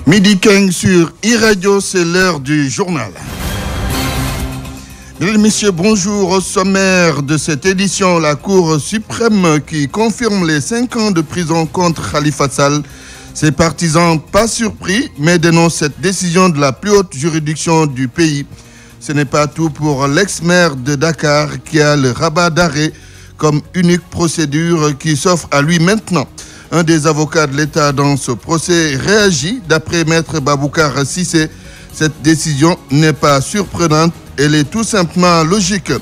Midi 15 sur e-radio, c'est l'heure du journal. Mesdames et messieurs, bonjour. Au sommaire de cette édition, la Cour suprême qui confirme les 5 ans de prison contre Khalifa Sall. Ses partisans, pas surpris, mais dénoncent cette décision de la plus haute juridiction du pays. Ce n'est pas tout pour l'ex-maire de Dakar qui a le rabat d'arrêt comme unique procédure qui s'offre à lui maintenant. Un des avocats de l'État dans ce procès réagit. D'après Maître Baboucar Cissé, cette décision n'est pas surprenante, elle est tout simplement logique.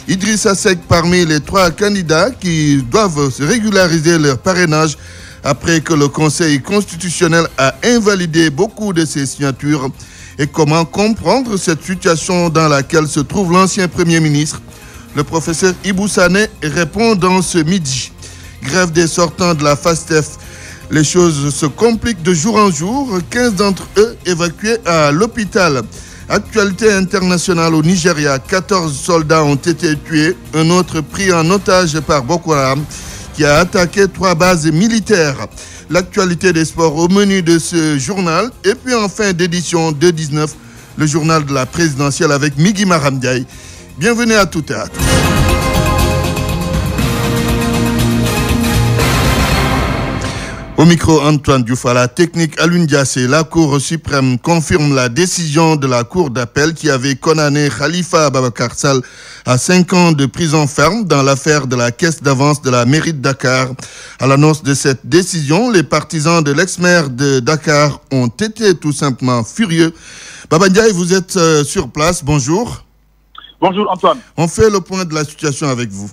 Idrissa Seck parmi les 3 candidats qui doivent régulariser leur parrainage après que le Conseil constitutionnel a invalidé beaucoup de ses signatures. Et comment comprendre cette situation dans laquelle se trouve l'ancien Premier ministre? Le professeur Ibou Sané répond dans ce midi. Grève des sortants de la FASTEF. Les choses se compliquent de jour en jour. 15 d'entre eux évacués à l'hôpital. Actualité internationale au Nigeria. 14 soldats ont été tués. Un autre pris en otage par Boko Haram qui a attaqué 3 bases militaires. L'actualité des sports au menu de ce journal. Et puis en fin d'édition 2-19, le journal de la présidentielle avec Migui Maram Ndiaye. Bienvenue à tout théâtre. Au micro, Antoine Diouf, à la technique Alioune Diassé. La Cour suprême confirme la décision de la Cour d'appel qui avait condamné Khalifa Ababacar Sall à 5 ans de prison ferme dans l'affaire de la caisse d'avance de la mairie de Dakar. À l'annonce de cette décision, les partisans de l'ex-maire de Dakar ont été tout simplement furieux. Baba Ndiaye, vous êtes sur place. Bonjour. Bonjour Antoine. On fait le point de la situation avec vous.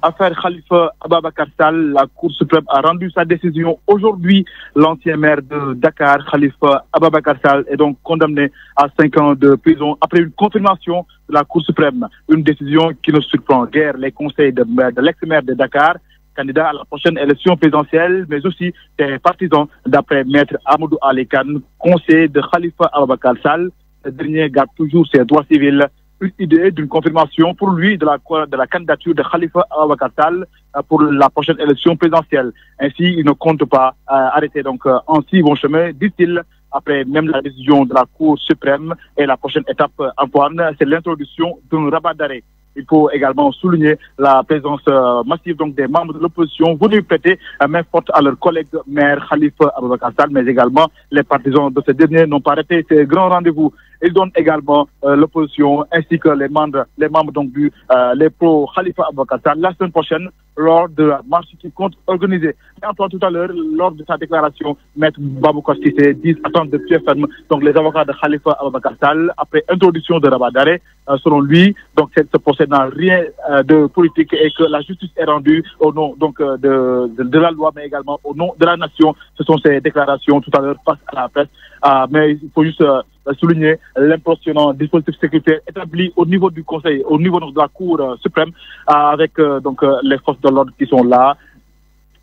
Affaire Khalifa Ababacar Sall, la Cour suprême a rendu sa décision aujourd'hui. L'ancien maire de Dakar, Khalifa Ababacar Sall, est donc condamné à 5 ans de prison après une confirmation de la Cour suprême. Une décision qui ne surprend guère les conseils de l'ex-maire de Dakar, candidat à la prochaine élection présidentielle, mais aussi des partisans, d'après Maître Amadou Alekan, conseiller de Khalifa Ababacar Sall. Ce dernier garde toujours ses droits civils. Une idée d'une confirmation pour lui de la candidature de Khalifa Ababacar Sall pour la prochaine élection présidentielle. Ainsi, il ne compte pas arrêter donc en si bon chemin, dit-il, après même la décision de la Cour suprême. Et la prochaine étape, Antoine, c'est l'introduction d'un rabat d'arrêt. Il faut également souligner la présence massive donc des membres de l'opposition venus prêter main forte à leur collègue maire Khalifa Ababacar Sall, mais également les partisans de ce dernier n'ont pas arrêté ces grands rendez-vous. Ils donnent également l'opposition ainsi que les membres donc les pro Khalifa Ababacar Sall la semaine prochaine lors de la marche qui compte organiser. Et Antoine, tout à l'heure, lors de sa déclaration, Maître Baboucar Cissé dit attendre de pied ferme donc les avocats de Khalifa Ababacar Sall après introduction de rabat d'arrêt. Selon lui, donc ce procès n'a rien de politique et que la justice est rendue au nom donc de la loi, mais également au nom de la nation. Ce sont ces déclarations tout à l'heure face à la presse. Mais il faut juste souligner l'impressionnant dispositif sécuritaire établi au niveau du Conseil, au niveau de la Cour suprême, avec donc les forces de l'ordre qui sont là,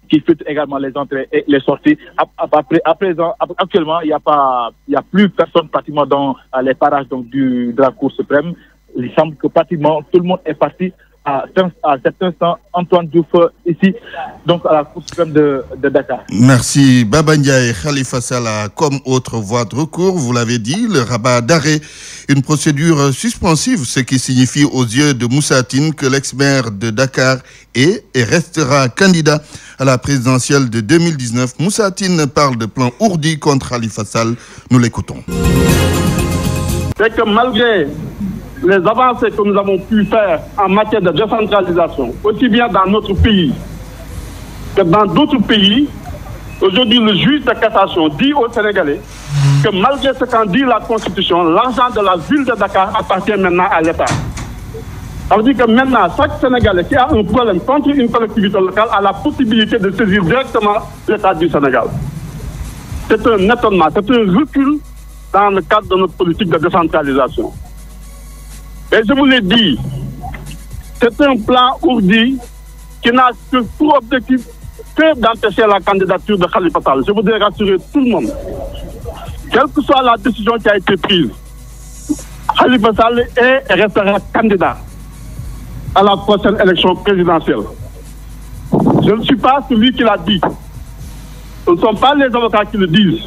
qui filtrent également les entrées et les sorties. À présent, actuellement, il y a plus personne pratiquement dans les parages donc de la Cour suprême. Il semble que pratiquement tout le monde est parti à cet instant. Antoine Diouf ici, donc à la Cour suprême de Dakar. Merci. Baba Ndiaye. Khalifa Sall a comme autre voie de recours, vous l'avez dit, le rabat d'arrêt, une procédure suspensive, ce qui signifie aux yeux de Moussa Tine que l'ex-maire de Dakar est et restera candidat à la présidentielle de 2019. Moussa Tine parle de plan ourdi contre Khalifa Sall. Nous l'écoutons. C'est que malgré les avancées que nous avons pu faire en matière de décentralisation, aussi bien dans notre pays que dans d'autres pays, aujourd'hui le juge de cassation dit aux Sénégalais que malgré ce qu'en dit la Constitution, l'argent de la ville de Dakar appartient maintenant à l'État. Ça veut dire que maintenant, chaque Sénégalais qui a un problème contre une collectivité locale a la possibilité de saisir directement l'État du Sénégal. C'est un étonnement, c'est un recul dans le cadre de notre politique de décentralisation. Et je vous l'ai dit, c'est un plan ourdi qui n'a que pour objectif que d'empêcher la candidature de Khalifa Sall. Je voudrais rassurer tout le monde. Quelle que soit la décision qui a été prise, Khalifa Sall est et restera candidat à la prochaine élection présidentielle. Je ne suis pas celui qui l'a dit. Ce ne sont pas les avocats qui le disent.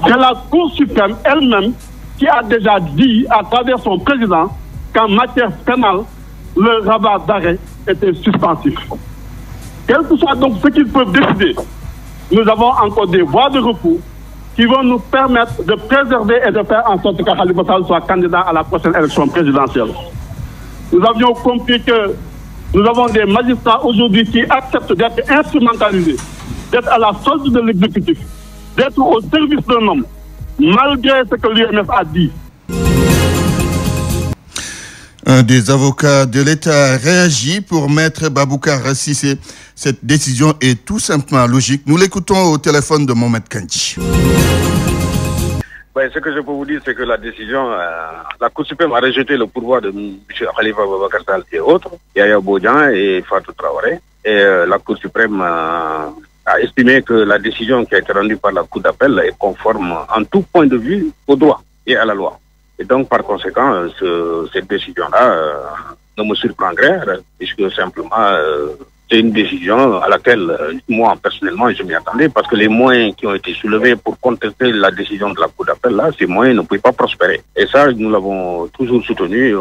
C'est la Cour suprême elle-même qui a déjà dit à travers son président qu'en matière pénale, le rabat d'arrêt était suspensif. Quel que soit donc ce qu'ils peuvent décider, nous avons encore des voies de recours qui vont nous permettre de préserver et de faire en sorte que Khalifa Sall soit candidat à la prochaine élection présidentielle. Nous avions compris que nous avons des magistrats aujourd'hui qui acceptent d'être instrumentalisés, d'être à la solde de l'exécutif, d'être au service d'un homme, malgré ce que l'UMS a dit. Un des avocats de l'État réagit pour Maître Baboucar Cissé. Cette décision est tout simplement logique. Nous l'écoutons au téléphone de Mohamed Kandji. Ce que je peux vous dire, c'est que la décision, la Cour suprême a rejeté le pouvoir de M. Khalifa Ababakar Sall et autres, Yaya Bodian et Fatou Traoré. Et la Cour suprême a estimé que la décision qui a été rendue par la Cour d'appel est conforme en tout point de vue au droit et à la loi. Et donc, par conséquent, cette décision-là ne me surprendrait, puisque simplement, c'est une décision à laquelle, moi, personnellement, je m'y attendais, parce que les moyens qui ont été soulevés pour contester la décision de la Cour d'appel, là, ces moyens ne pouvaient pas prospérer. Et ça, nous l'avons toujours soutenu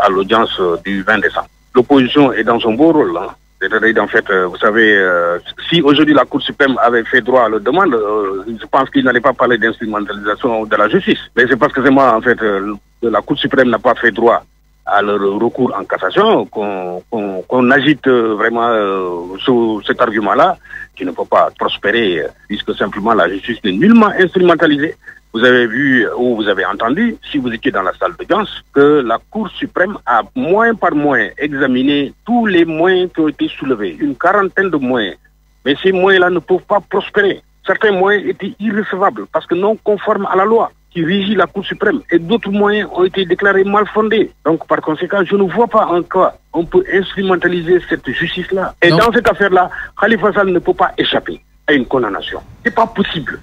à l'audience du 20 décembre. L'opposition est dans son beau rôle, là. C'est-à-dire, en fait, vous savez, si aujourd'hui la Cour suprême avait fait droit à la demande, je pense qu'il n'allait pas parler d'instrumentalisation de la justice. Mais c'est parce que c'est moi, en fait, la Cour suprême n'a pas fait droit à leur recours en cassation qu'on agite vraiment sur cet argument-là, qui ne peut pas prospérer, puisque simplement la justice n'est nullement instrumentalisée. Vous avez vu ou vous avez entendu, si vous étiez dans la salle d'audience, que la Cour suprême a moyen par moyen examiné tous les moyens qui ont été soulevés, une quarantaine de moyens. Mais ces moyens-là ne peuvent pas prospérer. Certains moyens étaient irrecevables parce que non conformes à la loi qui régit la Cour suprême, et d'autres moyens ont été déclarés mal fondés. Donc par conséquent, je ne vois pas en quoi on peut instrumentaliser cette justice-là. Et dans cette affaire-là, Khalifa Sall ne peut pas échapper à une condamnation. C'est pas possible.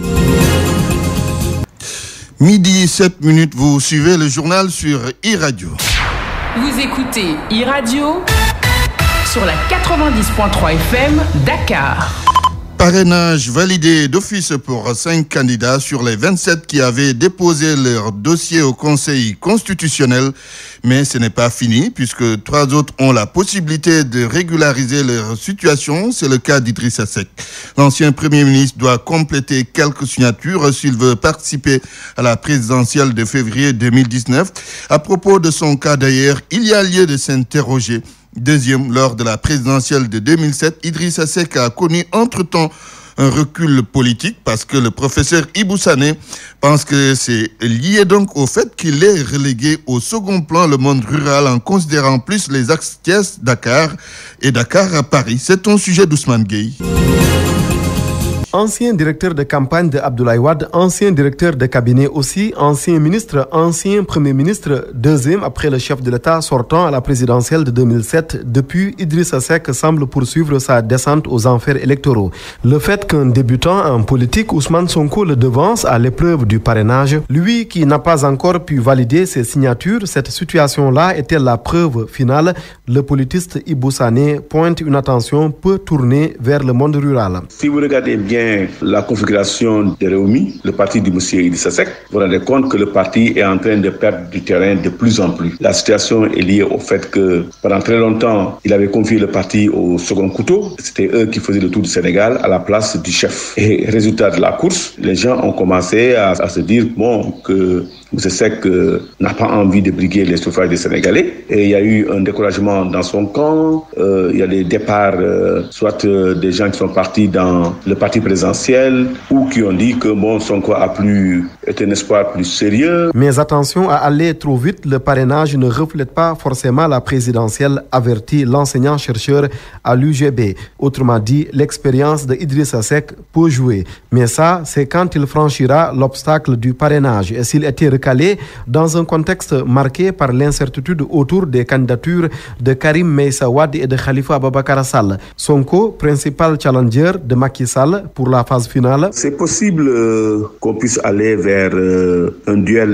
Midi 7 minutes, vous suivez le journal sur e-radio. Vous écoutez e-radio sur la 90.3 FM Dakar. Parrainage validé d'office pour 5 candidats sur les 27 qui avaient déposé leur dossier au Conseil constitutionnel. Mais ce n'est pas fini puisque 3 autres ont la possibilité de régulariser leur situation. C'est le cas d'Idrissa Seck. L'ancien Premier ministre doit compléter quelques signatures s'il veut participer à la présidentielle de février 2019. À propos de son cas d'ailleurs, il y a lieu de s'interroger. Deuxième, lors de la présidentielle de 2007, Idrissa Seck a connu entre-temps un recul politique parce que le professeur Ibou Sané pense que c'est lié donc au fait qu'il ait relégué au second plan le monde rural en considérant plus les axes Thiès-Dakar et Dakar à Paris. C'est un sujet d'Ousmane Gueye. Ancien directeur de campagne de Abdoulaye Wade, ancien directeur de cabinet aussi, ancien ministre, ancien premier ministre, deuxième après le chef de l'État sortant à la présidentielle de 2007. Depuis, Idrissa Seck semble poursuivre sa descente aux enfers électoraux. Le fait qu'un débutant en politique, Ousmane Sonko, le devance à l'épreuve du parrainage, lui qui n'a pas encore pu valider ses signatures, cette situation-là était la preuve finale. Le politiste Ibou Sané pointe une attention peu tournée vers le monde rural. Si vous regardez bien la configuration de Rewmi, le parti du monsieur Idrissa Seck, vous vous rendez compte que le parti est en train de perdre du terrain de plus en plus. La situation est liée au fait que pendant très longtemps, il avait confié le parti au second couteau. C'était eux qui faisaient le tour du Sénégal à la place du chef. Et résultat de la course, les gens ont commencé à se dire que M. Seck n'a pas envie de briguer les suffrages des Sénégalais. Et il y a eu un découragement dans son camp. Il y a des départs, soit des gens qui sont partis dans le parti présidentiel ou qui ont dit que Sonko est un espoir plus sérieux. Mais attention à aller trop vite, le parrainage ne reflète pas forcément la présidentielle, avertit l'enseignant-chercheur à l'UGB. Autrement dit, l'expérience de Idrissa Seck peut jouer. Mais ça, c'est quand il franchira l'obstacle du parrainage. Et s'il était recalé dans un contexte marqué par l'incertitude autour des candidatures de Karim Meïssa Wade et de Khalifa Ababakar Sall. Sonko, principal challenger de Macky Sall pour la phase finale. C'est possible qu'on puisse aller vers vers un duel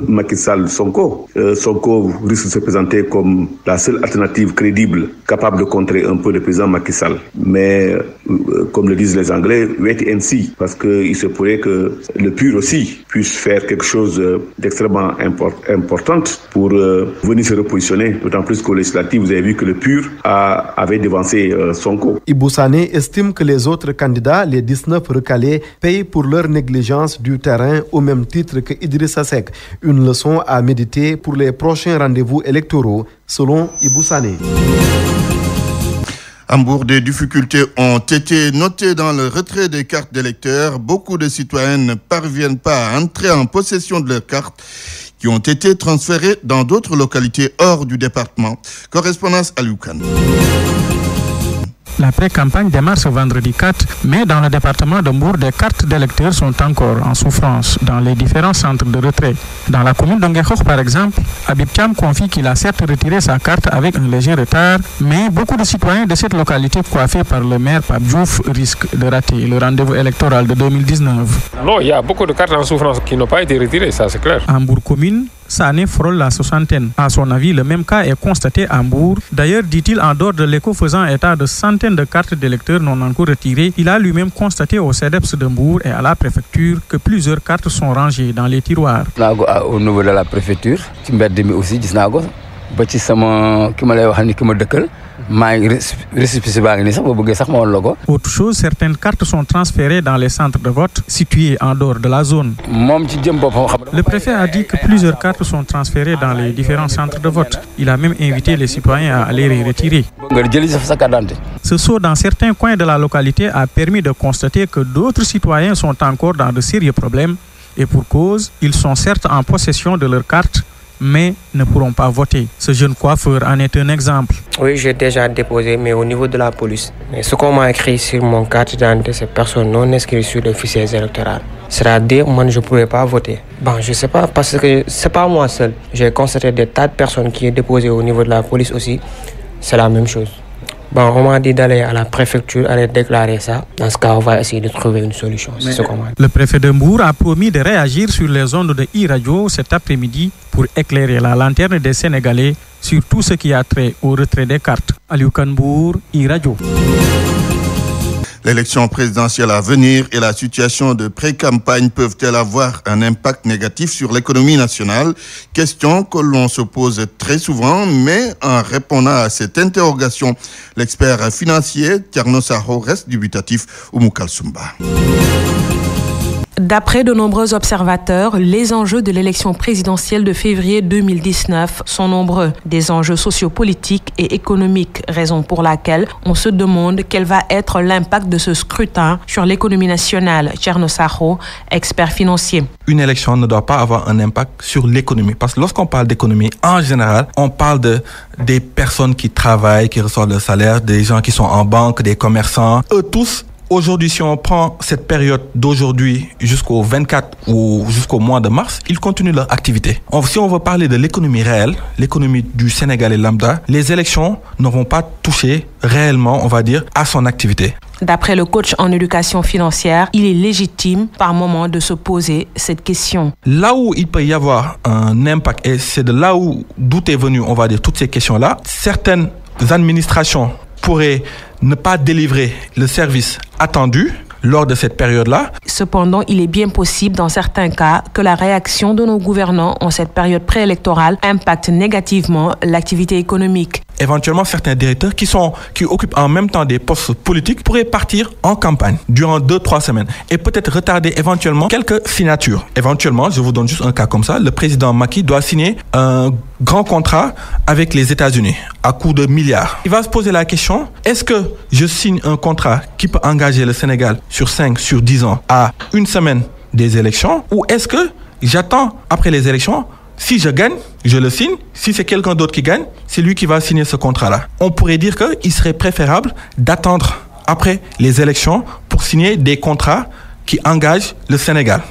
Macky Sall-Sonko. Sonko risque de se présenter comme la seule alternative crédible capable de contrer un peu le président Macky Sall. Mais comme le disent les Anglais, wait and see, parce qu'il se pourrait que le PUR aussi puisse faire quelque chose d'extrêmement important pour venir se repositionner, d'autant plus qu'au législatif, vous avez vu que le PUR avait devancé Sonko. Ibou Sané estime que les autres candidats, les 19 recalés, payent pour leur négligence du terrain au même titre que Idrissa Seck. Une leçon à méditer pour les prochains rendez-vous électoraux, selon Ibou Sané. À Mbour, des difficultés ont été notées dans le retrait des cartes d'électeurs. Beaucoup de citoyens ne parviennent pas à entrer en possession de leurs cartes qui ont été transférées dans d'autres localités hors du département. Correspondance à Lucan. La pré-campagne démarre ce vendredi 4, mais dans le département de Mbour, des cartes d'électeurs sont encore en souffrance dans les différents centres de retrait. Dans la commune d'Onguekhokh, par exemple, Habib Thiam confie qu'il a certes retiré sa carte avec un léger retard, mais beaucoup de citoyens de cette localité coiffée par le maire Pape Diouf risquent de rater le rendez-vous électoral de 2019. Non, il y a beaucoup de cartes en souffrance qui n'ont pas été retirées, ça c'est clair. En Mbour commune, Sané frôle la soixantaine. À son avis, le même cas est constaté à Mbour. D'ailleurs, dit-il, en dehors de l'écho faisant état de centaines de cartes d'électeurs non encore retirées, il a lui-même constaté au CEDEPS de Mbour et à la préfecture que plusieurs cartes sont rangées dans les tiroirs. Au niveau de la préfecture, aussi, autre chose, certaines cartes sont transférées dans les centres de vote situés en dehors de la zone. Le préfet a dit que plusieurs cartes sont transférées dans les différents centres de vote. Il a même invité les citoyens à aller les retirer. Ce saut dans certains coins de la localité a permis de constater que d'autres citoyens sont encore dans de sérieux problèmes et pour cause, ils sont certes en possession de leurs cartes, mais ne pourront pas voter. Ce jeune coiffeur en est un exemple. Oui, j'ai déjà déposé, mais au niveau de la police. Mais ce qu'on m'a écrit sur mon carte d'identité, c'est personne non inscrite sur les fichiers électoraux. C'est-à-dire, moi, je ne pourrais pas voter. Je ne sais pas, parce que ce n'est pas moi seul. J'ai constaté des tas de personnes qui ont déposé au niveau de la police aussi. C'est la même chose. On m'a dit d'aller à la préfecture, aller déclarer ça. Dans ce cas, on va essayer de trouver une solution. Le préfet de Mbour a promis de réagir sur les ondes de e-radio cet après-midi pour éclairer la lanterne des Sénégalais sur tout ce qui a trait au retrait des cartes. Aliou Kanbour, e-radio. L'élection présidentielle à venir et la situation de pré-campagne peuvent-elles avoir un impact négatif sur l'économie nationale? Question que l'on se pose très souvent, mais en répondant à cette interrogation, l'expert financier Thierno Sarro reste dubitatif ou Moukal Sumba. D'après de nombreux observateurs, les enjeux de l'élection présidentielle de février 2019 sont nombreux. Des enjeux sociopolitiques et économiques, raison pour laquelle on se demande quel va être l'impact de ce scrutin sur l'économie nationale. Thierno Sarro, expert financier. Une élection ne doit pas avoir un impact sur l'économie. Parce que lorsqu'on parle d'économie, en général, on parle des personnes qui travaillent, qui reçoivent le salaire, des gens qui sont en banque, des commerçants. Eux tous, aujourd'hui, si on prend cette période d'aujourd'hui jusqu'au 24 ou jusqu'au mois de mars, ils continuent leur activité. Si on veut parler de l'économie réelle, l'économie du Sénégalais lambda, les élections ne vont pas toucher réellement, on va dire, à son activité. D'après le coach en éducation financière, il est légitime par moment de se poser cette question. Là où il peut y avoir un impact, et c'est de là d'où est venu, on va dire, toutes ces questions-là, certaines administrations pourraient ne pas délivrer le service attendu lors de cette période-là. Cependant, il est bien possible dans certains cas que la réaction de nos gouvernants en cette période préélectorale impacte négativement l'activité économique. Éventuellement, certains directeurs qui occupent en même temps des postes politiques pourraient partir en campagne durant 2-3 semaines et peut-être retarder éventuellement quelques signatures. Éventuellement, je vous donne juste un cas comme ça, le président Macky doit signer un grand contrat avec les États-Unis à coût de milliards. Il va se poser la question, est-ce que je signe un contrat qui peut engager le Sénégal sur 5, sur 10 ans à une semaine des élections, ou est-ce que j'attends après les élections? Si je gagne, je le signe. Si c'est quelqu'un d'autre qui gagne, c'est lui qui va signer ce contrat-là. On pourrait dire qu'il serait préférable d'attendre après les élections pour signer des contrats qui engagent le Sénégal.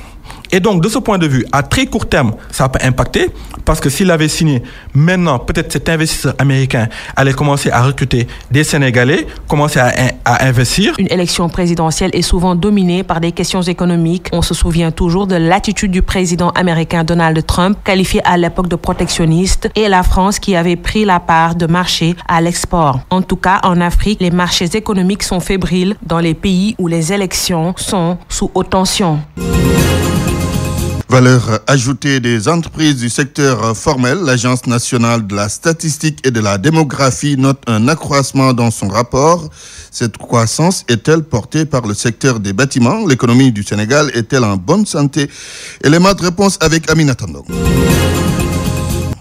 Et donc, de ce point de vue, à très court terme, ça peut impacter parce que s'il avait signé, maintenant, peut-être cet investisseur américain allait commencer à recruter des Sénégalais, commencer à investir. Une élection présidentielle est souvent dominée par des questions économiques. On se souvient toujours de l'attitude du président américain Donald Trump, qualifié à l'époque de protectionniste, et la France qui avait pris la part de marché à l'export. En tout cas, en Afrique, les marchés économiques sont fébriles dans les pays où les élections sont sous haute tension. Valeur ajoutée des entreprises du secteur formel, l'Agence nationale de la statistique et de la démographie note un accroissement dans son rapport. Cette croissance est-elle portée par le secteur des bâtiments? L'économie du Sénégal est-elle en bonne santé? Élément de réponse avec Amina Tandong.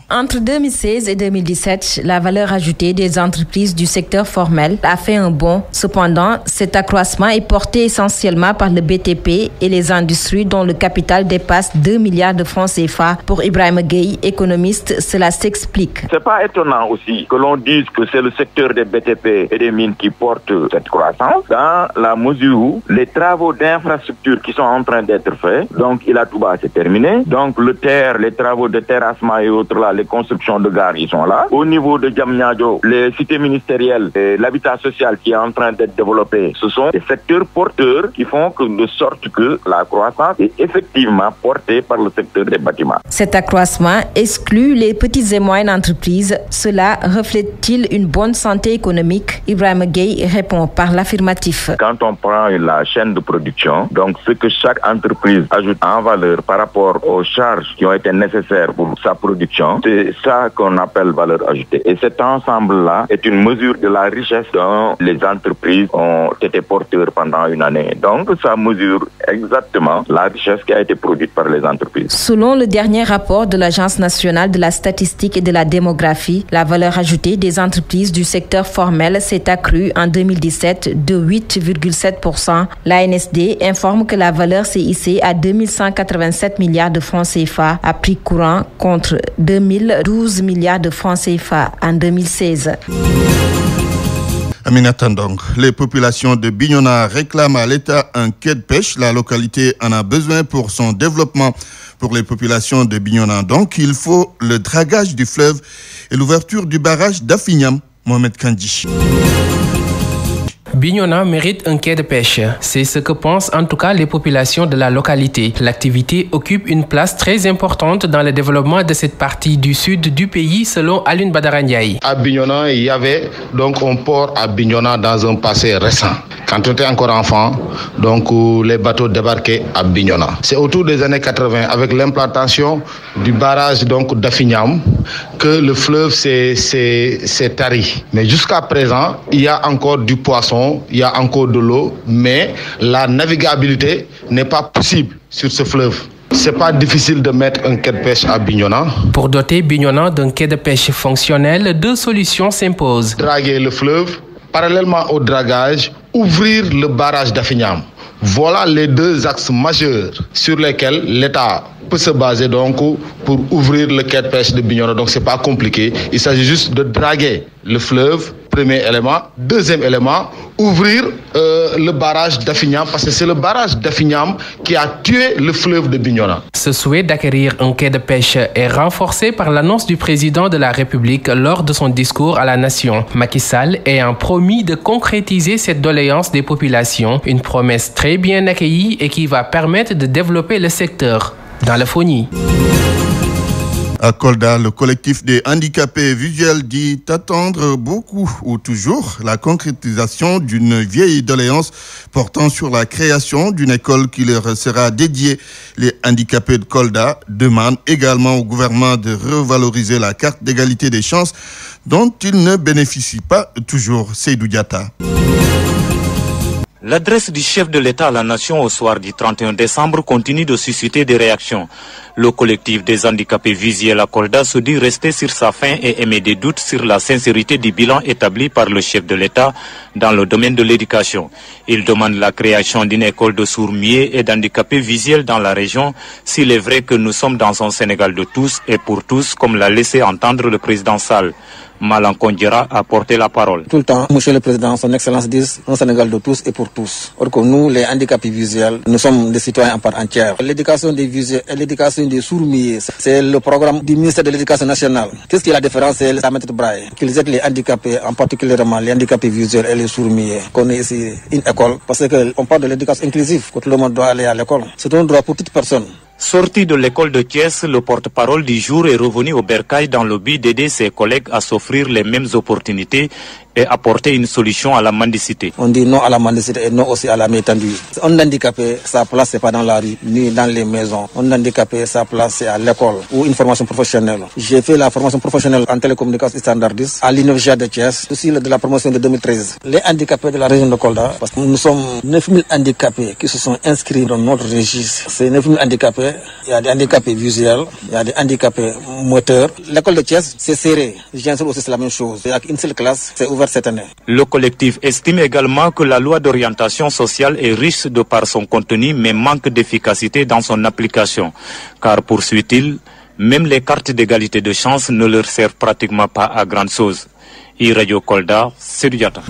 Entre 2016 et 2017, la valeur ajoutée des entreprises du secteur formel a fait un bond. Cependant, cet accroissement est porté essentiellement par le BTP et les industries dont le capital dépasse 2 milliards de francs CFA. Pour Ibrahim Gueye, économiste, cela s'explique. C'est pas étonnant aussi que l'on dise que c'est le secteur des BTP et des mines qui porte cette croissance, dans la mesure où les travaux d'infrastructure qui sont en train d'être faits, donc Ilatouba c'est terminé, donc le terre, les travaux de terrassement et autres là, les constructions de gares, ils sont là. Au niveau de Diamniadio, les cités ministérielles et l'habitat social qui est en train d'être développé, ce sont des secteurs porteurs qui font de sorte que la croissance est effectivement portée par le secteur des bâtiments. Cet accroissement exclut les petites et moyennes entreprises. Cela reflète-t-il une bonne santé économique? Ibrahim Gueye répond par l'affirmatif. Quand on prend la chaîne de production, donc ce que chaque entreprise ajoute en valeur par rapport aux charges qui ont été nécessaires pour sa production, c'est ça qu'on appelle valeur ajoutée. Et cet ensemble-là est une mesure de la richesse dont les entreprises ont été porteurs pendant une année. Donc, ça mesure exactement la richesse qui a été produite par les entreprises. Selon le dernier rapport de l'Agence nationale de la statistique et de la démographie, la valeur ajoutée des entreprises du secteur formel s'est accrue en 2017 de 8,7%. L'ANSD informe que la valeur s'est hissée à 2187 milliards de francs CFA à prix courant contre 2012 milliards de francs CFA en 2016. Amina Tandong, les populations de Bignona réclament à l'État un quai de pêche. La localité en a besoin pour son développement. Pour les populations de Bignona, donc, il faut le dragage du fleuve et l'ouverture du barrage d'Afignam. Mohamed Kandi. Bignona mérite un quai de pêche. C'est ce que pensent en tout cas les populations de la localité. L'activité occupe une place très importante dans le développement de cette partie du sud du pays, selon Alioune Badara Ndiaye. À Bignona, il y avait donc un port à Bignona dans un passé récent. Quand on était encore enfant, donc les bateaux débarquaient à Bignona. C'est autour des années 80, avec l'implantation du barrage donc d'Afignam, que le fleuve s'est tari. Mais jusqu'à présent, il y a encore du poisson, il y a encore de l'eau, mais la navigabilité n'est pas possible sur ce fleuve. C'est pas difficile de mettre un quai de pêche à Bignona. Pour doter Bignona d'un quai de pêche fonctionnel, deux solutions s'imposent. Draguer le fleuve, parallèlement au dragage, ouvrir le barrage d'Afignam. Voilà les deux axes majeurs sur lesquels l'État peut se baser donc pour ouvrir le quai de pêche de Bignona. Donc c'est pas compliqué. Il s'agit juste de draguer le fleuve, premier élément. Deuxième élément, ouvrir le barrage d'Afignam, parce que c'est le barrage d'Afignam qui a tué le fleuve de Bignona. Ce souhait d'acquérir un quai de pêche est renforcé par l'annonce du président de la République lors de son discours à la nation. Macky Sall ayant promis de concrétiser cette doléance des populations, une promesse très bien accueillie et qui va permettre de développer le secteur dans la Fogny. À Kolda, le collectif des handicapés visuels dit attendre beaucoup ou toujours la concrétisation d'une vieille doléance portant sur la création d'une école qui leur sera dédiée. Les handicapés de Kolda demandent également au gouvernement de revaloriser la carte d'égalité des chances dont ils ne bénéficient pas toujours. Seydou Diatta. L'adresse du chef de l'État à la nation au soir du 31 décembre continue de susciter des réactions. Le collectif des handicapés visuels à Kolda se dit rester sur sa faim et émet des doutes sur la sincérité du bilan établi par le chef de l'État dans le domaine de l'éducation. Il demande la création d'une école de sourds-muets et d'handicapés visuels dans la région, s'il est vrai que nous sommes dans un Sénégal de tous et pour tous, comme l'a laissé entendre le président Sall. Malankondjera a porté la parole. Tout le temps, Monsieur le Président, Son Excellence disent un Sénégal de tous et pour tous. Or que nous, les handicapés visuels, nous sommes des citoyens en part entière. L'éducation des visuels et l'éducation des sourds-muets, c'est le programme du ministère de l'Éducation nationale. Qu'est-ce qui est la différence? C'est la méthode Braille. Qu'ils aident les handicapés, en particulièrement les handicapés visuels et les sourds-muets. Qu'on ait ici une école, parce qu'on parle de l'éducation inclusive, que tout le monde doit aller à l'école. C'est un droit pour toute personne. Sorti de l'école de Thiès, le porte-parole du jour est revenu au Bercail dans le but d'aider ses collègues à s'offrir les mêmes opportunités et apporter une solution à la mendicité. On dit non à la mendicité et non aussi à la main tendue. Un handicapé, sa place c'est pas dans la rue ni dans les maisons. Un handicapé, sa place c'est à l'école ou une formation professionnelle. J'ai fait la formation professionnelle en télécommunication standardiste à l'Université de Thiès, aussi de la promotion de 2013. Les handicapés de la région de Kolda, parce que nous sommes 9000 handicapés qui se sont inscrits dans notre registre. Ces 9000 handicapés, il y a des handicapés visuels, il y a des handicapés moteurs. L'école de Thiès, c'est serré. Bien sûr aussi c'est la même chose. Il y a une seule classe, c'est ouvert cette année. Le collectif estime également que la loi d'orientation sociale est riche de par son contenu mais manque d'efficacité dans son application. Car, poursuit-il, même les cartes d'égalité de chance ne leur servent pratiquement pas à grande chose. Radio Kolda, Sédoudiata.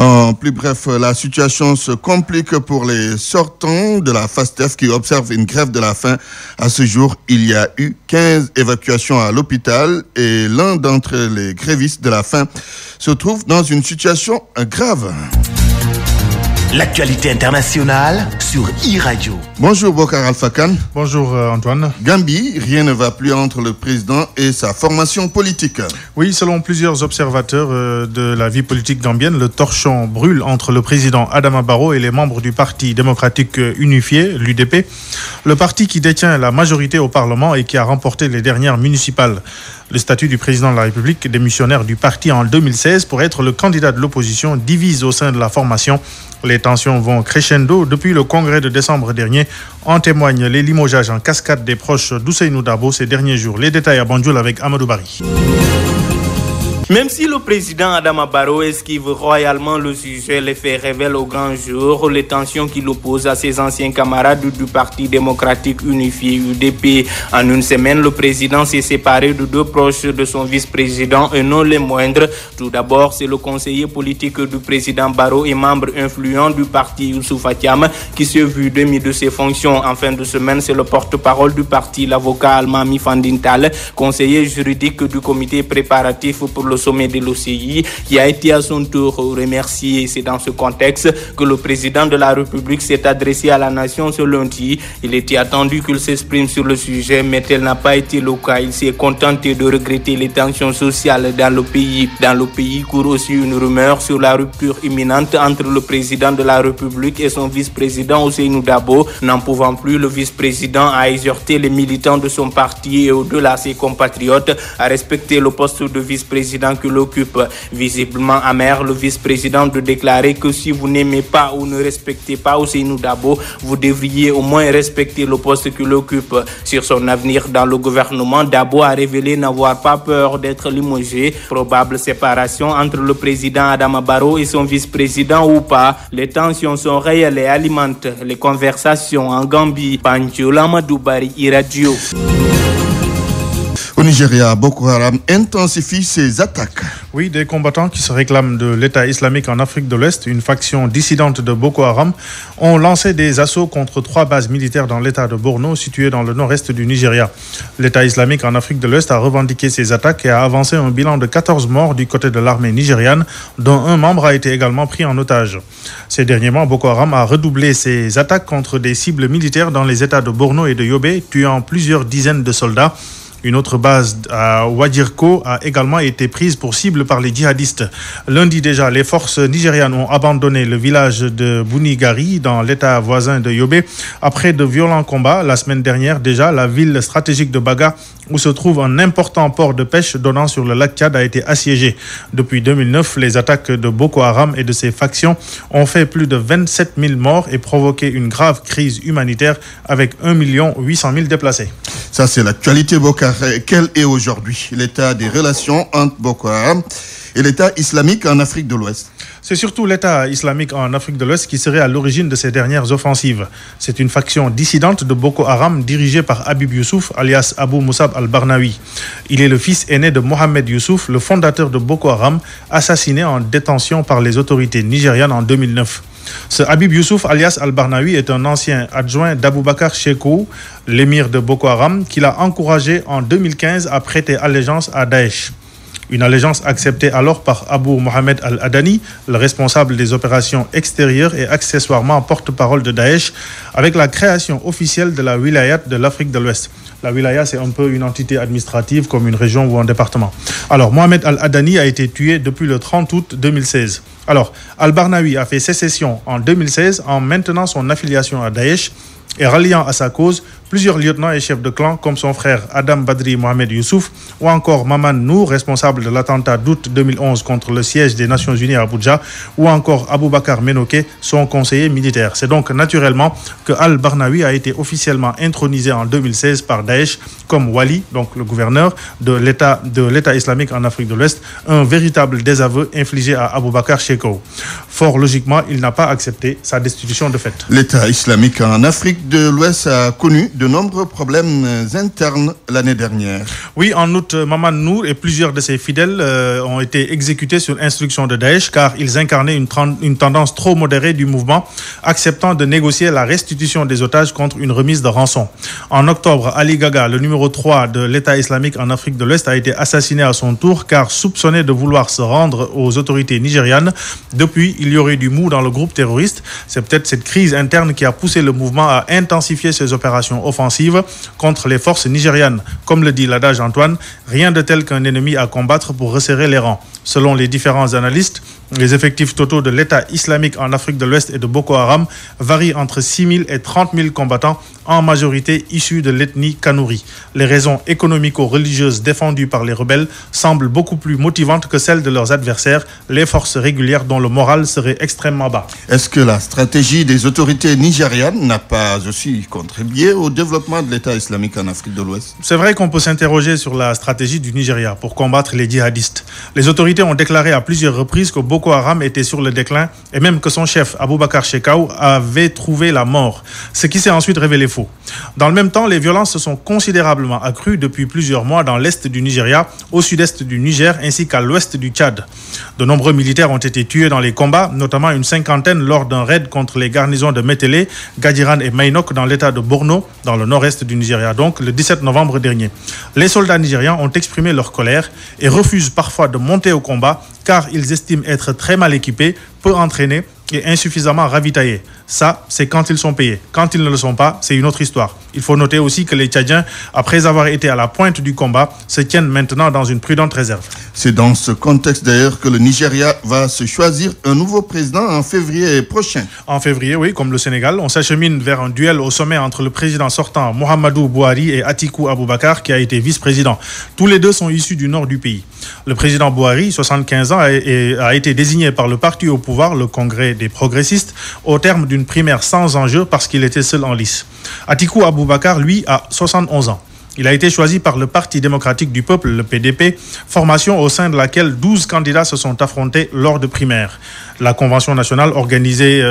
En plus bref, la situation se complique pour les sortants de la FASTEF qui observent une grève de la faim. À ce jour, il y a eu 15 évacuations à l'hôpital et l'un d'entre les grévistes de la faim se trouve dans une situation grave. L'actualité internationale sur e-Radio. Bonjour Bokar Alpha Khan. Bonjour Antoine. Gambie, rien ne va plus entre le président et sa formation politique. Oui, selon plusieurs observateurs de la vie politique gambienne, le torchon brûle entre le président Adama Barrow et les membres du Parti démocratique unifié, l'UDP, le parti qui détient la majorité au Parlement et qui a remporté les dernières municipales. Le statut du président de la République, démissionnaire du parti en 2016 pour être le candidat de l'opposition, divise au sein de la formation. Les tensions vont crescendo. Depuis le congrès de décembre dernier, en témoignent les limogeages en cascade des proches d'Ousseynou Dabo ces derniers jours. Les détails à Banjul avec Amadou Bari. Même si le président Adama Barrow esquive royalement le sujet, les faits révèlent au grand jour les tensions qu'il oppose à ses anciens camarades du Parti démocratique unifié UDP. En une semaine, le président s'est séparé de deux proches de son vice-président et non les moindres. Tout d'abord, c'est le conseiller politique du président Barrow et membre influent du parti Youssoufa Thiam qui s'est vu démis de ses fonctions. En fin de semaine, c'est le porte-parole du parti, l'avocat Almami Fandintal, conseiller juridique du comité préparatif pour le sommet de l'OCI, qui a été à son tour remercié. C'est dans ce contexte que le président de la République s'est adressé à la nation ce lundi. Il était attendu qu'il s'exprime sur le sujet, mais tel n'a pas été le cas. Il s'est contenté de regretter les tensions sociales dans le pays. Dans le pays court aussi une rumeur sur la rupture imminente entre le président de la République et son vice-président Ousseynou Dabo. N'en pouvant plus, le vice-président a exhorté les militants de son parti et au-delà ses compatriotes à respecter le poste de vice-président qu'il occupe. Visiblement amer, le vice-président de déclarer que si vous n'aimez pas ou ne respectez pas Ousseynou Dabo, vous devriez au moins respecter le poste qu'il occupe. Sur son avenir dans le gouvernement, Dabo a révélé n'avoir pas peur d'être limogé. Probable séparation entre le président Adama Barrow et son vice-président ou pas. Les tensions sont réelles et alimentent les conversations en Gambie. Banjul Amadou Bari, e-Radio. Au Nigeria, Boko Haram intensifie ses attaques. Oui, des combattants qui se réclament de l'État islamique en Afrique de l'Ouest, une faction dissidente de Boko Haram, ont lancé des assauts contre 3 bases militaires dans l'État de Borno, situé dans le nord-est du Nigeria. L'État islamique en Afrique de l'Ouest a revendiqué ces attaques et a avancé un bilan de 14 morts du côté de l'armée nigériane, dont un membre a été également pris en otage. Ces derniers mois, Boko Haram a redoublé ses attaques contre des cibles militaires dans les États de Borno et de Yobe, tuant plusieurs dizaines de soldats. Une autre base à Wadirko a également été prise pour cible par les djihadistes. Lundi déjà, les forces nigérianes ont abandonné le village de Bunigari dans l'état voisin de Yobe après de violents combats. La semaine dernière déjà, la ville stratégique de Baga, où se trouve un important port de pêche donnant sur le lac Tchad, a été assiégée. Depuis 2009, les attaques de Boko Haram et de ses factions ont fait plus de 27 000 morts et provoqué une grave crise humanitaire avec 1 800 000 déplacés. Ça, c'est l'actualité, Bokar. Quel est aujourd'hui l'état des relations entre Boko Haram et l'État islamique en Afrique de l'Ouest? C'est surtout l'État islamique en Afrique de l'Ouest qui serait à l'origine de ces dernières offensives. C'est une faction dissidente de Boko Haram dirigée par Habib Youssouf, alias Abu Musab al-Barnawi. Il est le fils aîné de Mohamed Youssouf, le fondateur de Boko Haram, assassiné en détention par les autorités nigérianes en 2009. Ce Habib Youssouf, alias al-Barnawi, est un ancien adjoint d'Aboubacar Shekou, l'émir de Boko Haram, qui l'a encouragé en 2015 à prêter allégeance à Daesh. Une allégeance acceptée alors par Abu Mohamed al-Adani, le responsable des opérations extérieures et accessoirement porte-parole de Daesh, avec la création officielle de la Wilayat de l'Afrique de l'Ouest. La Wilaya, c'est un peu une entité administrative comme une région ou un département. Alors, Mohamed al-Adani a été tué depuis le 30 août 2016. Alors, al-Barnawi a fait sécession en 2016 en maintenant son affiliation à Daesh et ralliant à sa cause plusieurs lieutenants et chefs de clan comme son frère Adam Badri Mohamed Youssouf ou encore Maman Nour, responsable de l'attentat d'août 2011 contre le siège des Nations Unies à Abuja, ou encore Aboubakar Menoké, son conseiller militaire. C'est donc naturellement que al-Barnawi a été officiellement intronisé en 2016 par Daesh comme wali, donc le gouverneur de l'État islamique en Afrique de l'Ouest, un véritable désaveu infligé à Aboubakar Shekou. Fort logiquement, il n'a pas accepté sa destitution de fait. L'État islamique en Afrique de l'Ouest a connu de nombreux problèmes internes l'année dernière. Oui, en août, Maman Nour et plusieurs de ses fidèles ont été exécutés sur instruction de Daesh car ils incarnaient une tendance trop modérée du mouvement, acceptant de négocier la restitution des otages contre une remise de rançon. En octobre, Ali Gaga, le numéro 3 de l'État islamique en Afrique de l'Ouest, a été assassiné à son tour car soupçonné de vouloir se rendre aux autorités nigérianes. Depuis, il y aurait du mou dans le groupe terroriste. C'est peut-être cette crise interne qui a poussé le mouvement à intensifier ses opérations offensive contre les forces nigérianes. Comme le dit l'adage Antoine, rien de tel qu'un ennemi à combattre pour resserrer les rangs. Selon les différents analystes, les effectifs totaux de l'État islamique en Afrique de l'Ouest et de Boko Haram varient entre 6 000 et 30 000 combattants, en majorité issus de l'ethnie Kanouri. Les raisons économico-religieuses défendues par les rebelles semblent beaucoup plus motivantes que celles de leurs adversaires, les forces régulières dont le moral serait extrêmement bas. Est-ce que la stratégie des autorités nigérianes n'a pas aussi contribué au développement de l'État islamique en Afrique de l'Ouest? C'est vrai qu'on peut s'interroger sur la stratégie du Nigeria pour combattre les djihadistes. Les autorités ont déclaré à plusieurs reprises que Boko Haram était sur le déclin et même que son chef, Aboubakar Shekou, avait trouvé la mort, ce qui s'est ensuite révélé faux. Dans le même temps, les violences se sont considérablement accrues depuis plusieurs mois dans l'est du Nigeria, au sud-est du Niger ainsi qu'à l'ouest du Tchad. De nombreux militaires ont été tués dans les combats, notamment une cinquantaine lors d'un raid contre les garnisons de Metele, Gadiran et Mainok dans l'état de Borno, dans le nord-est du Nigeria, donc le 17 novembre dernier. Les soldats nigérians ont exprimé leur colère et refusent parfois de monter au combat car ils estiment être très mal équipés, peu entraînés et insuffisamment ravitaillés. Ça, c'est quand ils sont payés. Quand ils ne le sont pas, c'est une autre histoire. Il faut noter aussi que les Tchadiens, après avoir été à la pointe du combat, se tiennent maintenant dans une prudente réserve. C'est dans ce contexte d'ailleurs que le Nigeria va se choisir un nouveau président en février prochain. En février, oui, comme le Sénégal, on s'achemine vers un duel au sommet entre le président sortant Muhammadu Buhari et Atiku Abubakar, qui a été vice-président. Tous les deux sont issus du nord du pays. Le président Buhari, 75 ans, a été désigné par le parti au pouvoir, le Congrès des progressistes, au terme d'une primaire sans enjeu parce qu'il était seul en lice. Atiku Abubakar, lui, a 71 ans. Il a été choisi par le Parti démocratique du peuple, le PDP, formation au sein de laquelle 12 candidats se sont affrontés lors de primaires. La convention nationale organisée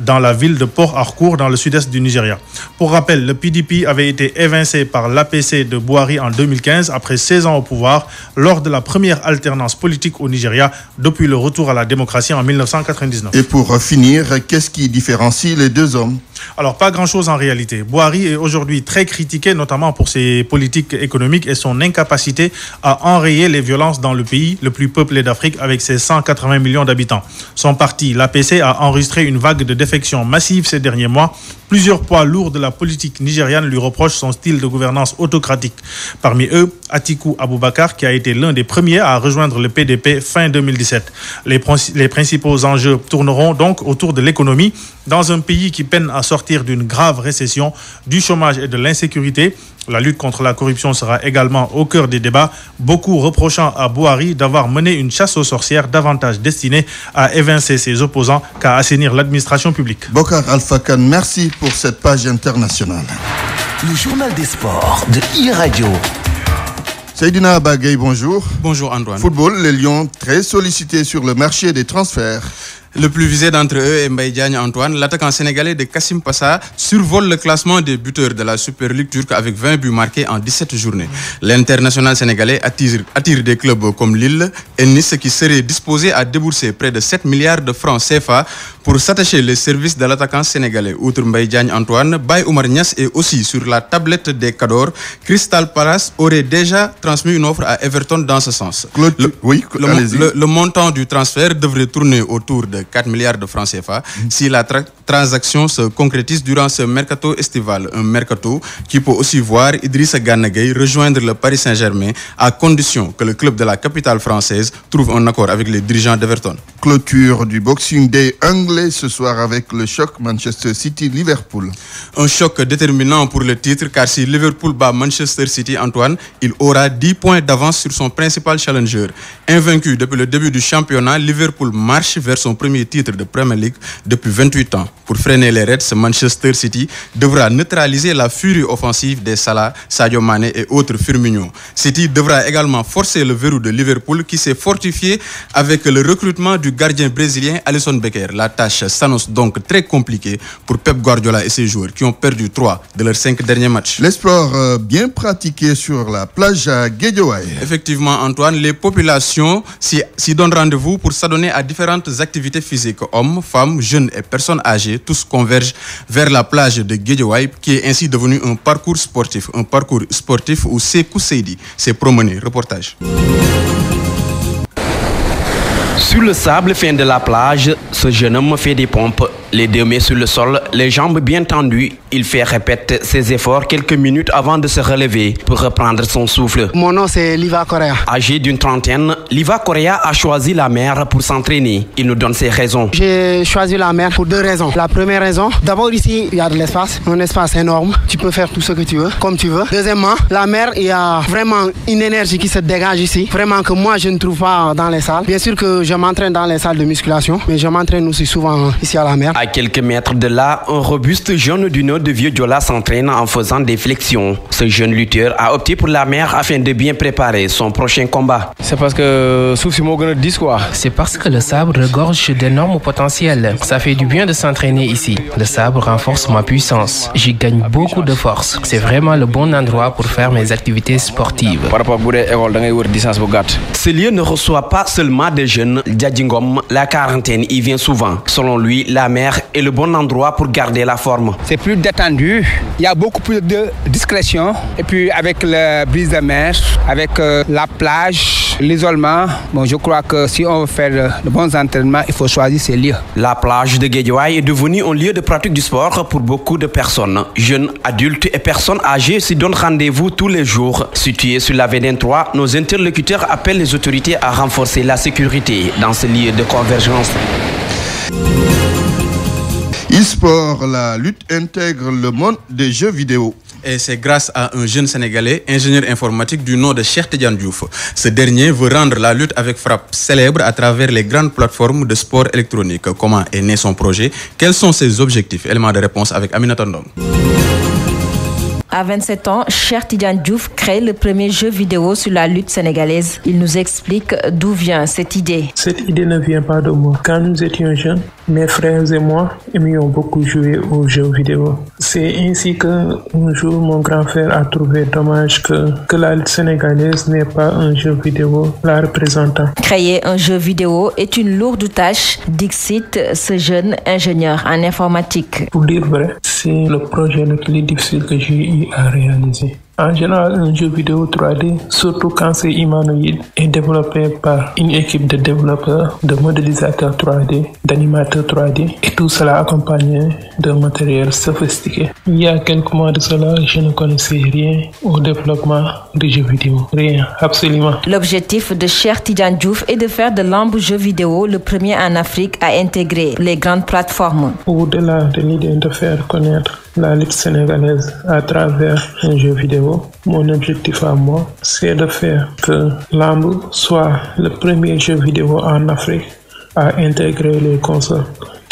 dans la ville de Port Harcourt, dans le sud-est du Nigeria. Pour rappel, le PDP avait été évincé par l'APC de Buhari en 2015, après 16 ans au pouvoir, lors de la première alternance politique au Nigeria, depuis le retour à la démocratie en 1999. Et pour finir, qu'est-ce qui différencie les deux hommes? Alors, pas grand-chose en réalité. Buhari est aujourd'hui très critiqué, notamment pour ses politiques économiques et son incapacité à enrayer les violences dans le pays le plus peuplé d'Afrique avec ses 180 millions d'habitants. Son parti, l'APC, a enregistré une vague de défections massive ces derniers mois. Plusieurs poids lourds de la politique nigériane lui reprochent son style de gouvernance autocratique. Parmi eux, Atiku Abubakar, qui a été l'un des premiers à rejoindre le PDP fin 2017. Les principaux enjeux tourneront donc autour de l'économie, dans un pays qui peine à sortir d'une grave récession, du chômage et de l'insécurité. La lutte contre la corruption sera également au cœur des débats, beaucoup reprochant à Buhari d'avoir mené une chasse aux sorcières davantage destinée à évincer ses opposants qu'à assainir l'administration publique. Bokar Alpha Khan, merci pour cette page internationale. Le journal des sports de e-Radio. Seydina Bagay, bonjour. Bonjour Antoine. Football, les Lions très sollicités sur le marché des transferts. Le plus visé d'entre eux est Mbaye Diagne Antoine. L'attaquant sénégalais de Kassim Passa survole le classement des buteurs de la Super League turque avec 20 buts marqués en 17 journées. L'international sénégalais attire des clubs comme Lille et Nice qui seraient disposés à débourser près de 7 milliards de francs CFA pour s'attacher les services de l'attaquant sénégalais. Outre Mbaye Diagne Antoine, Baye Oumar Niasse est aussi sur la tablette des Cadors. Crystal Palace aurait déjà transmis une offre à Everton dans ce sens. Le montant du transfert devrait tourner autour de 4 milliards de francs CFA si la transaction se concrétise durant ce mercato estival. Un mercato qui peut aussi voir Idrissa Gana Gueye rejoindre le Paris Saint-Germain à condition que le club de la capitale française trouve un accord avec les dirigeants d'Everton. Clôture du Boxing Day anglais ce soir avec le choc Manchester City-Liverpool. Un choc déterminant pour le titre car si Liverpool bat Manchester City, Antoine, il aura 10 points d'avance sur son principal challenger. Invaincu depuis le début du championnat, Liverpool marche vers son premier titre de Premier League depuis 28 ans. Pour freiner les Reds, Manchester City devra neutraliser la furie offensive des Salah, Sadio Mané et autres Firmino. City devra également forcer le verrou de Liverpool qui s'est fortifié avec le recrutement du gardien brésilien Alisson Becker. La tâche s'annonce donc très compliquée pour Pep Guardiola et ses joueurs qui ont perdu 3 de leurs 5 derniers matchs. Les sports bien pratiqués sur la plage à Guédiawaye. Effectivement, Antoine, les populations s'y donnent rendez-vous pour s'adonner à différentes activités physiques. Hommes, femmes, jeunes et personnes âgées, tous convergent vers la plage de Guédiawaye qui est ainsi devenu un parcours sportif. Un parcours sportif où Sekou Seydi s'est promené. Reportage. Sur le sable fin de la plage, ce jeune homme fait des pompes. Les 2 mains sur le sol, les jambes bien tendues. Il fait répéter ses efforts quelques minutes avant de se relever pour reprendre son souffle. Mon nom c'est Liva Correa. Âgé d'une trentaine, Liva Correa a choisi la mer pour s'entraîner. Il nous donne ses raisons. J'ai choisi la mer pour 2 raisons. La première raison, d'abord ici, il y a de l'espace. Un espace énorme. Tu peux faire tout ce que tu veux, comme tu veux. Deuxièmement, la mer, il y a vraiment une énergie qui se dégage ici. Vraiment que moi, je ne trouve pas dans les salles. Bien sûr que je m'entraîne dans les salles de musculation, mais je m'entraîne aussi souvent ici à la mer. À quelques mètres de là, un robuste jeune du nord de Vieux-Diola s'entraîne en faisant des flexions. Ce jeune lutteur a opté pour la mer afin de bien préparer son prochain combat. C'est parce que C'est parce que le sable regorge d'énormes potentiels. Ça fait du bien de s'entraîner ici. Le sable renforce ma puissance. J'y gagne beaucoup de force. C'est vraiment le bon endroit pour faire mes activités sportives. Ce lieu ne reçoit pas seulement des jeunes. Djadjingom, la quarantaine y vient souvent. Selon lui, la mer est le bon endroit pour garder la forme. C'est plus détendu, il y a beaucoup plus de discrétion. Et puis avec la brise de mer, avec la plage, l'isolement, je crois que si on veut faire de bons entraînements, il faut choisir ces lieux. La plage de Guédiawaye est devenue un lieu de pratique du sport pour beaucoup de personnes. Jeunes, adultes et personnes âgées s'y donnent rendez-vous tous les jours. Situé sur la VDN 3, nos interlocuteurs appellent les autorités à renforcer la sécurité dans ce lieu de convergence. E-sport, la lutte intègre le monde des jeux vidéo. Et c'est grâce à un jeune Sénégalais, ingénieur informatique du nom de Cheikh Tidiane Diouf. Ce dernier veut rendre la lutte avec frappe célèbre à travers les grandes plateformes de sport électronique. Comment est né son projet? Quels sont ses objectifs? Élément de réponse avec Aminata Ndong. À 27 ans, Cheikh Tidiane Diouf crée le premier jeu vidéo sur la lutte sénégalaise. Il nous explique d'où vient cette idée. Cette idée ne vient pas de moi. Quand nous étions jeunes, mes frères et moi aimions beaucoup jouer aux jeux vidéo. C'est ainsi qu'un jour, mon grand frère a trouvé dommage que la lutte sénégalaise n'ait pas un jeu vidéo la représentant. Créer un jeu vidéo est une lourde tâche, dixit ce jeune ingénieur en informatique. Pour dire vrai, c'est le projet le plus difficile que j'ai eu à réaliser. En général, un jeu vidéo 3D, surtout quand c'est humanoïde, est développé par une équipe de développeurs, de modélisateurs 3D, d'animateurs 3D, et tout cela accompagné d'un matériel sophistiqué. Il y a quelques mois de cela, je ne connaissais rien au développement de jeux vidéo. Rien, absolument. L'objectif de Cheikh Tidiane Diouf est de faire de l'Ambu jeu vidéo le premier en Afrique à intégrer les grandes plateformes. Au-delà de l'idée de faire connaître la lutte sénégalaise à travers un jeu vidéo, mon objectif à moi, c'est de faire que l'Ambu soit le premier jeu vidéo en Afrique à intégrer les consoles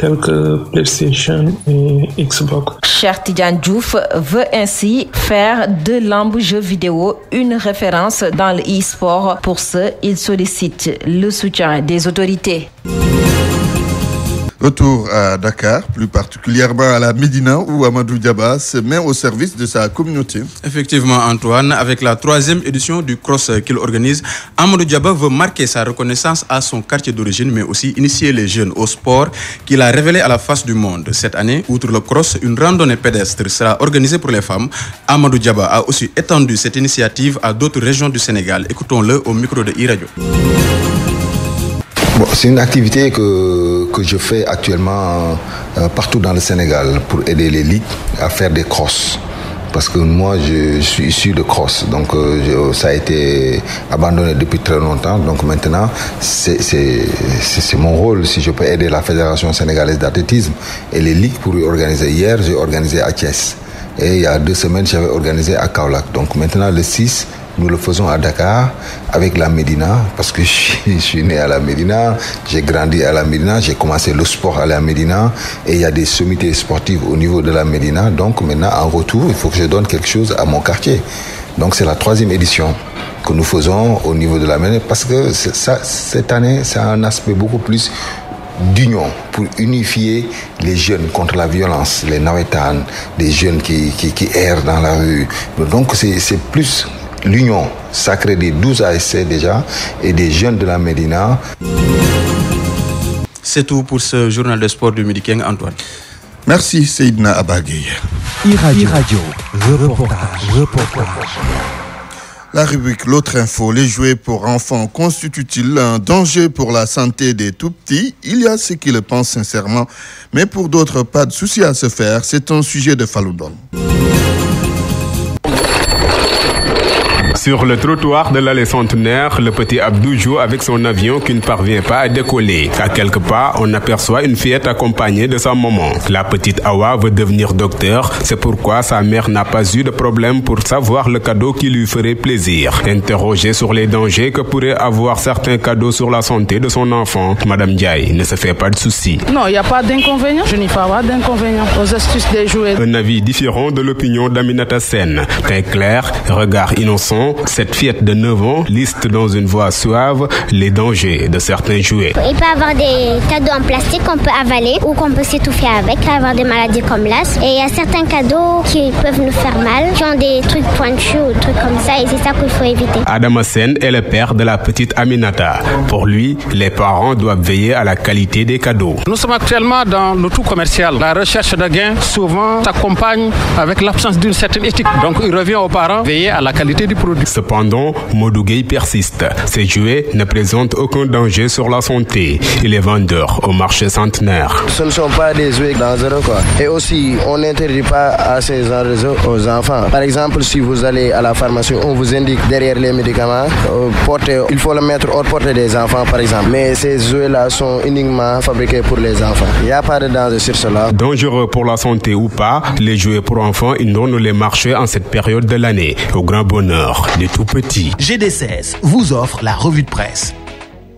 tels que PlayStation et Xbox. Cheikh Tidiane Diouf veut ainsi faire de l'ambi-jeu vidéo une référence dans le e-sport. Pour ce, il sollicite le soutien des autorités. Retour à Dakar, plus particulièrement à la Médina, où Amadou Diaba se met au service de sa communauté. Effectivement, Antoine, avec la 3e édition du cross qu'il organise, Amadou Diaba veut marquer sa reconnaissance à son quartier d'origine, mais aussi initier les jeunes au sport qu'il a révélé à la face du monde. Cette année, outre le cross, une randonnée pédestre sera organisée pour les femmes. Amadou Diaba a aussi étendu cette initiative à d'autres régions du Sénégal. Écoutons-le au micro de e-Radio. Bon, c'est une activité que je fais actuellement partout dans le Sénégal pour aider les ligues à faire des crosses. Parce que moi, je suis issu de cross, donc ça a été abandonné depuis très longtemps. Donc maintenant, c'est mon rôle, si je peux aider la Fédération sénégalaise d'athlétisme et les ligues pour y organiser. Hier, j'ai organisé à Thiès. Et il y a 2 semaines, j'avais organisé à Kaolack. Donc maintenant, le 6, nous le faisons à Dakar avec la Médina, parce que je suis né à la Médina, j'ai grandi à la Médina, j'ai commencé le sport à la Médina et il y a des sommités sportives au niveau de la Médina. Donc maintenant, en retour, il faut que je donne quelque chose à mon quartier. Donc c'est la 3e édition que nous faisons au niveau de la Médina, parce que cette année, c'est un aspect beaucoup plus d'union pour unifier les jeunes contre la violence, les nawetan, des jeunes qui errent dans la rue. Donc c'est plus l'union sacrée des 12 ASC déjà et des jeunes de la Médina. C'est tout pour ce journal de sport du Midi King, Antoine. Merci Seydina Abagay. e-Radio, reportage. La rubrique L'autre info, les jouets pour enfants constituent-ils un danger pour la santé des tout-petits? Il y a ceux qui le pensent sincèrement, mais pour d'autres, pas de souci à se faire. C'est un sujet de Faloudon. Sur le trottoir de l'allée Centenaire, le petit Abdou joue avec son avion qui ne parvient pas à décoller. À quelques pas, on aperçoit une fillette accompagnée de sa maman. La petite Awa veut devenir docteur, c'est pourquoi sa mère n'a pas eu de problème pour savoir le cadeau qui lui ferait plaisir. Interrogée sur les dangers que pourraient avoir certains cadeaux sur la santé de son enfant, Madame Ndiaye ne se fait pas de soucis. Non, il n'y a pas d'inconvénient. Je n'y vois pas d'inconvénient aux astuces des jouets. Un avis différent de l'opinion d'Aminata Sen. Très clair, regard innocent, cette fillette de 9 ans liste dans une voix suave les dangers de certains jouets. Il peut y avoir des cadeaux en plastique qu'on peut avaler ou qu'on peut s'étouffer avec, avoir des maladies comme l'asthme. Et il y a certains cadeaux qui peuvent nous faire mal, qui ont des trucs pointus ou des trucs comme ça, et c'est ça qu'il faut éviter. Adam Sen est le père de la petite Aminata. Pour lui, les parents doivent veiller à la qualité des cadeaux. Nous sommes actuellement dans le tout commercial. La recherche de gains souvent s'accompagne avec l'absence d'une certaine éthique. Donc il revient aux parents de veiller à la qualité du produit. Cependant, Modouguey persiste. Ces jouets ne présentent aucun danger sur la santé. Il est vendeur au marché Centenaire. Ce ne sont pas des jouets dangereux, quoi. Et aussi, on n'interdit pas à ces dangereux aux enfants. Par exemple, si vous allez à la pharmacie, on vous indique derrière les médicaments, il faut le mettre hors portée des enfants, par exemple. Mais ces jouets-là sont uniquement fabriqués pour les enfants. Il n'y a pas de danger sur cela. Dangereux pour la santé ou pas, les jouets pour enfants inondent les marchés en cette période de l'année, au grand bonheur des tout petits. GD16 vous offre la revue de presse.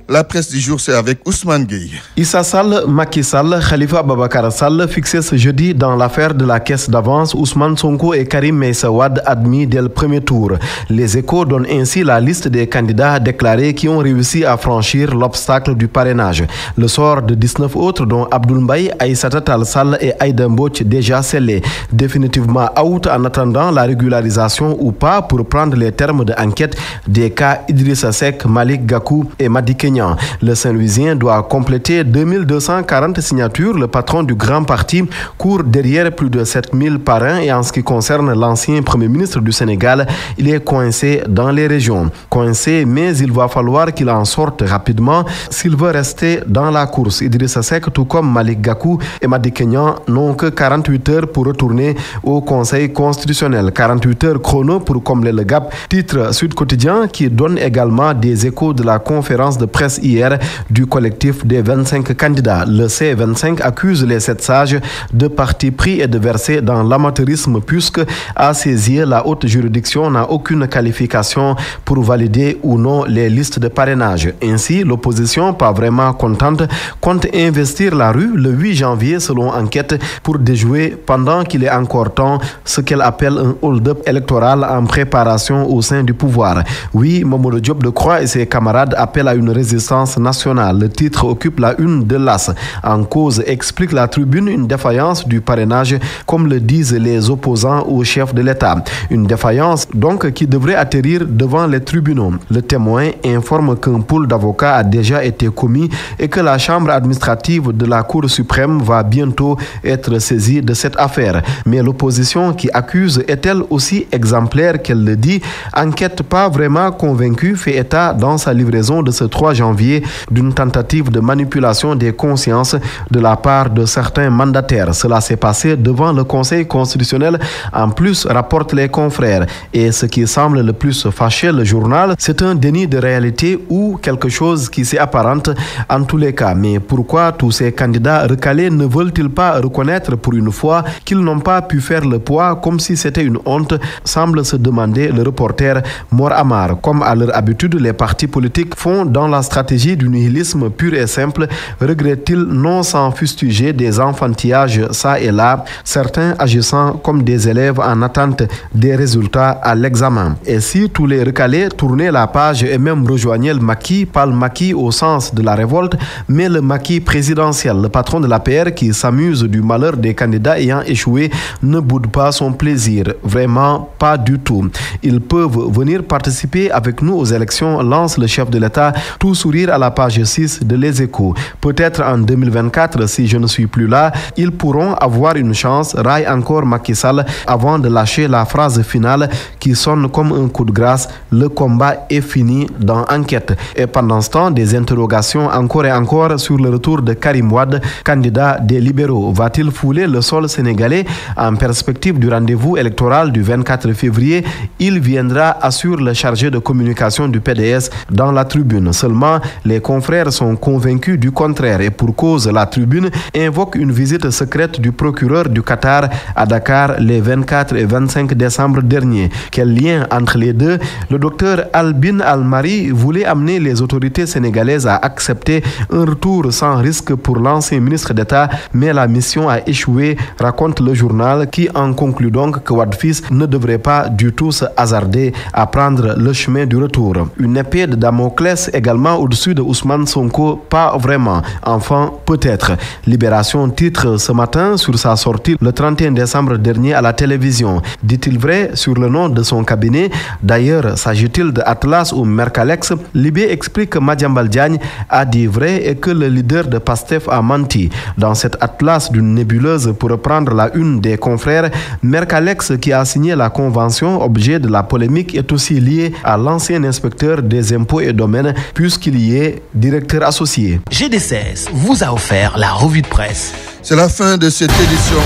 La presse du jour, c'est avec Ousmane Gueye. Issa Sall, Macky Sall, Khalifa Babacar Sall fixés ce jeudi dans l'affaire de la caisse d'avance. Ousmane Sonko et Karim Meïssa Wade admis dès le premier tour. Les Échos donnent ainsi la liste des candidats déclarés qui ont réussi à franchir l'obstacle du parrainage. Le sort de 19 autres, dont Abdoul Mbaye, Aïssata Tall Sall et Aïda Mbodj, déjà scellés. Définitivement out en attendant la régularisation ou pas, pour prendre les termes de enquête des cas Idrissa Seck, Malik Gakou et Madi Kenya. Le Saint-Louisien doit compléter 2240 signatures. Le patron du grand parti court derrière plus de 7000 parrains. Et en ce qui concerne l'ancien Premier ministre du Sénégal, il est coincé dans les régions. Coincé, mais il va falloir qu'il en sorte rapidement s'il veut rester dans la course. Idrissa Seck, tout comme Malik Gakou et Madi Kenya, n'ont que 48 heures pour retourner au Conseil constitutionnel. 48 heures chrono pour combler le gap. Titre Sud Quotidien qui donne également des échos de la conférence de presse presse hier du collectif des 25 candidats. Le C25 accuse les 7 sages de parti pris et de verser dans l'amateurisme puisque, à ses yeux, la haute juridiction n'a aucune qualification pour valider ou non les listes de parrainage. Ainsi, l'opposition, pas vraiment contente, compte investir la rue le 8 janvier selon enquête pour déjouer pendant qu'il est encore temps ce qu'elle appelle un hold-up électoral en préparation au sein du pouvoir. Oui, Mamadou Diop Decroix et ses camarades appellent à une résistance nationale. Le titre occupe la une de l'As. En cause, explique la tribune, une défaillance du parrainage comme le disent les opposants au chef de l'État. Une défaillance donc qui devrait atterrir devant les tribunaux. Le Témoin informe qu'un pool d'avocats a déjà été commis et que la chambre administrative de la Cour suprême va bientôt être saisie de cette affaire. Mais l'opposition qui accuse est-elle aussi exemplaire qu'elle le dit? Enquête pas vraiment convaincue fait état dans sa livraison de ce 3 janvier d'une tentative de manipulation des consciences de la part de certains mandataires. Cela s'est passé devant le Conseil constitutionnel. En plus, rapportent les confrères. Et ce qui semble le plus fâcher le journal, c'est un déni de réalité ou quelque chose qui s'y apparente en tous les cas. Mais pourquoi tous ces candidats recalés ne veulent-ils pas reconnaître pour une fois qu'ils n'ont pas pu faire le poids comme si c'était une honte, semble se demander le reporter Mor Amar. Comme à leur habitude, les partis politiques font dans la stratégie du nihilisme pur et simple, regrettent-ils non sans fustiger des enfantillages ça et là, certains agissant comme des élèves en attente des résultats à l'examen. Et si tous les recalés tournaient la page et même rejoignaient le maquis, pas le maquis au sens de la révolte, mais le maquis présidentiel, le patron de l'APR qui s'amuse du malheur des candidats ayant échoué ne boude pas son plaisir. Vraiment pas du tout. Ils peuvent venir participer avec nous aux élections, lance le chef de l'État, tout sourire à la page 6 de Les Échos. Peut-être en 2024, si je ne suis plus là, ils pourront avoir une chance, raille encore Macky Sall avant de lâcher la phrase finale qui sonne comme un coup de grâce. Le combat est fini dans Enquête. Et pendant ce temps, des interrogations encore et encore sur le retour de Karim Wade, candidat des libéraux. Va-t-il fouler le sol sénégalais en perspective du rendez-vous électoral du 24 février? Il viendra, assure le chargé de communication du PDS dans la tribune. Seulement, les confrères sont convaincus du contraire et pour cause, la tribune invoque une visite secrète du procureur du Qatar à Dakar les 24 et 25 décembre dernier. Quel lien entre les deux? Le docteur Albin Al-Mari voulait amener les autorités sénégalaises à accepter un retour sans risque pour l'ancien ministre d'État, mais la mission a échoué, raconte le journal qui en conclut donc que Wade fils ne devrait pas du tout se hasarder à prendre le chemin du retour. Une épée de Damoclès également au-dessus de Ousmane Sonko? Pas vraiment. Enfin, peut-être. Libération titre ce matin sur sa sortie le 31 décembre dernier à la télévision. Dit-il vrai sur le nom de son cabinet? D'ailleurs, s'agit-il de Atlas ou Mercalex? Libé explique que Madiambal Diagne a dit vrai et que le leader de PASTEF a menti. Dans cet Atlas d'une nébuleuse, pour reprendre la une des confrères, Mercalex qui a signé la convention objet de la polémique est aussi lié à l'ancien inspecteur des impôts et domaines puisqu'il y est directeur associé. GD16 vous a offert la revue de presse. C'est la fin de cette édition.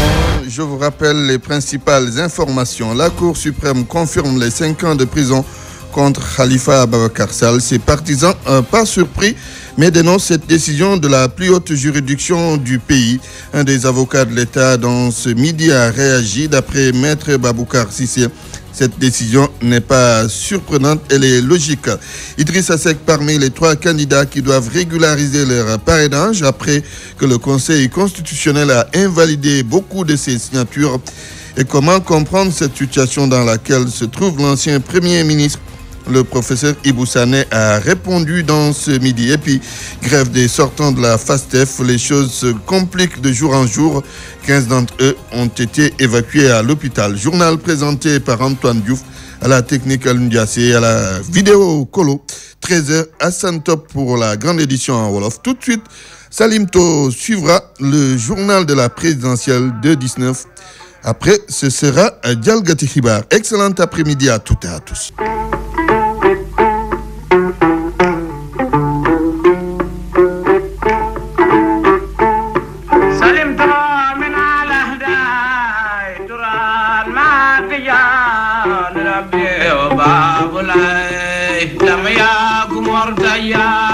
Je vous rappelle les principales informations. La Cour suprême confirme les 5 ans de prison contre Khalifa Ababakar Sall. Ses partisans, pas surpris, mais dénoncent cette décision de la plus haute juridiction du pays. Un des avocats de l'État dans ce midi a réagi. D'après Maître Baboucar Sissé, cette décision n'est pas surprenante, elle est logique. Idrissa Seck parmi les 3 candidats qui doivent régulariser leur parrainage après que le Conseil constitutionnel a invalidé beaucoup de ses signatures. Et comment comprendre cette situation dans laquelle se trouve l'ancien Premier ministre? Le professeur Ibou Sané a répondu dans ce midi. Et puis, grève des sortants de la FASTEF, les choses se compliquent de jour en jour. 15 d'entre eux ont été évacués à l'hôpital. Journal présenté par Antoine Diouf, à la technique Alundiassé, à la vidéo Colo. 13h, Hassan Top pour la grande édition en Wolof. Tout de suite, Salimto suivra le journal de la présidentielle de 19. Après, ce sera Dialgati Khibar. Excellent après-midi à toutes et à tous. Yeah.